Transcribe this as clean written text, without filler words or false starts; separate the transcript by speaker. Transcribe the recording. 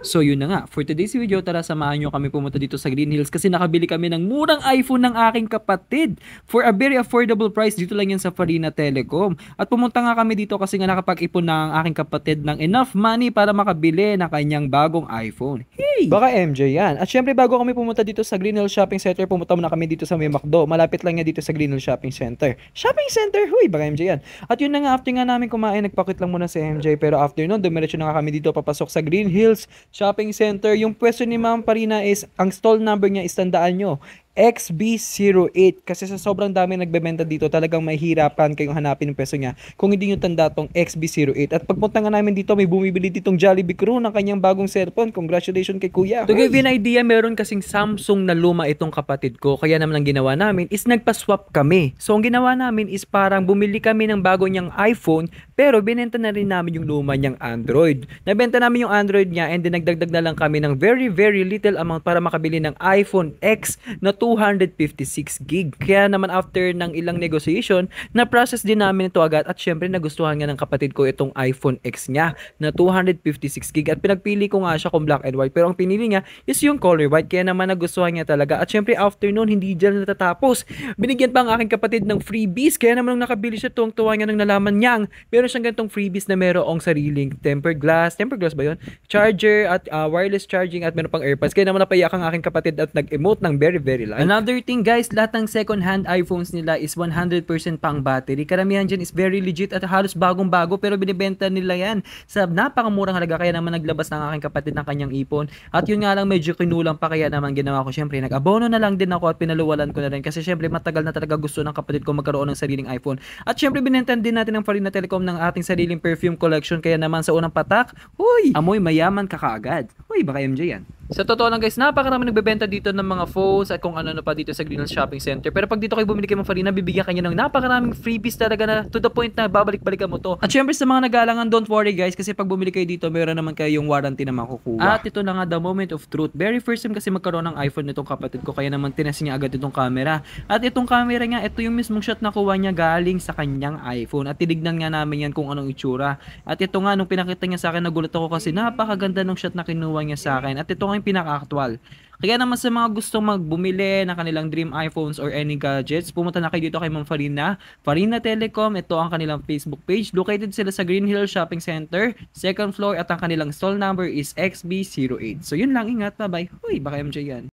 Speaker 1: So yun na nga, for today's video, tara samahan nyo kami pumunta dito sa Green Hills kasi nakabili kami ng murang iPhone ng aking kapatid for a very affordable price. Dito lang yan sa Farina Telecom. At pumunta nga kami dito kasi nga nakapag-ipon na ang aking kapatid ng enough money para makabili ng kanyang bagong iPhone. Hey! Baka MJ yan. At syempre bago kami pumunta dito sa Green Hills Shopping Center, pumunta muna kami dito sa May McDo. Malapit lang yan dito sa Green Hills Shopping Center. Shopping Center? Huy, baka MJ yan. At yun na nga, after nga namin kumain, nagpakit lang muna si MJ. Pero after nun, dumiretso na nga kami dito papasok sa Green Hills Shopping Center. Yung pwesto ni Ma'am Farina is, ang stall number niya is, tandaan nyo, XB08. Kasi sa sobrang dami nagbebenta dito, talagang mahihirapan kayong hanapin yung pwesto niya kung hindi nyo tanda tong XB08. At pagpunta nga namin dito, may bumibili ditong Jollibee Crew ng kanyang bagong cellphone. Congratulations kay Kuya. To give you an idea, meron kasing Samsung na luma itong kapatid ko. Kaya naman ang ginawa namin is nagpa-swap kami. So ang ginawa namin is parang bumili kami ng bago niyang iPhone, pero binenta na rin namin yung luma niyang Android. Nabenta namin yung Android niya and then nagdagdag na lang kami ng very little amount para makabili ng iPhone X na 256 gig. Kaya naman after ng ilang negotiation, na-process din namin ito agad at syempre nagustuhan nga ng kapatid ko itong iPhone X niya na 256 gig at pinagpili ko nga siya kung black and white, pero ang pinili niya is yung color white, kaya naman nagustuhan niya talaga. At syempre after noon, hindi dyan natatapos. Binigyan pa ang aking kapatid ng freebies, kaya naman nung nakabili siya, tuwang-tuwa niya nang nalaman niyang meron siyang ganitong freebies na merong sariling tempered glass ba yun? Charger at wireless charging at meron pang AirPods. Kaya naman napayak ang aking kapatid at nag-emote ng very light. Another thing guys, lahat ng second hand iPhones nila is 100% pang battery. Karamihan dyan is very legit at halos bagong-bago, pero binibenta nila yan sa napakamurang halaga. Kaya naman naglabas ng aking kapatid ng kanyang ipon. At yun nga lang, medyo kinulang pa, kaya naman ginawa ko, syempre nag-abono na lang din ako at pinaluwalan ko na rin kasi syempre matagal na talaga gusto ng kapatid ko magkaroon ng sariling iPhone. At syempre binenta din natin ng Farina Telecom ng ating sariling perfume collection, kaya naman sa unang patak, huy, amoy mayaman ka kaagad. Huy, baka MJ yan. Sa totoo lang guys, napakarami nagbebenta dito ng mga phones at kung ano pa dito sa Green Hills Shopping Center. Pero pag dito kayo bumili kay Ma'am Farina, bibigyan kanya ng napakaraming freebies talaga na to the point na babalik-balikan mo to. At syempre sa mga nag-aalangan, don't worry guys, kasi pag bumili kayo dito, meron naman kayo yung warranty na makukuha. At ito na nga the moment of truth. Very first time kasi magkaroon ng iPhone nitong kapatid ko, kaya naman tinest niya agad itong camera. At itong camera niya, ito yung mismong shot na kuha niya galing sa kanyang iPhone. At tinignan nga namin yan kung anong itsura. At ito nga, nung pinakita niya sa akin, nagulat ako kasi napakaganda ng shot na kinuha niya sa akin. At ito nga yung pinaka-actual. Kaya naman sa mga gustong magbumili ng kanilang dream iPhones or any gadgets, pumunta na kayo dito kay Ma'am Farina, Farina Telecom. Ito ang kanilang Facebook page. Located sila sa Green Hills Shopping Center, second floor, at ang kanilang stall number is XB08. So yun lang, ingat, bye bye. Uy, baka MJ yan.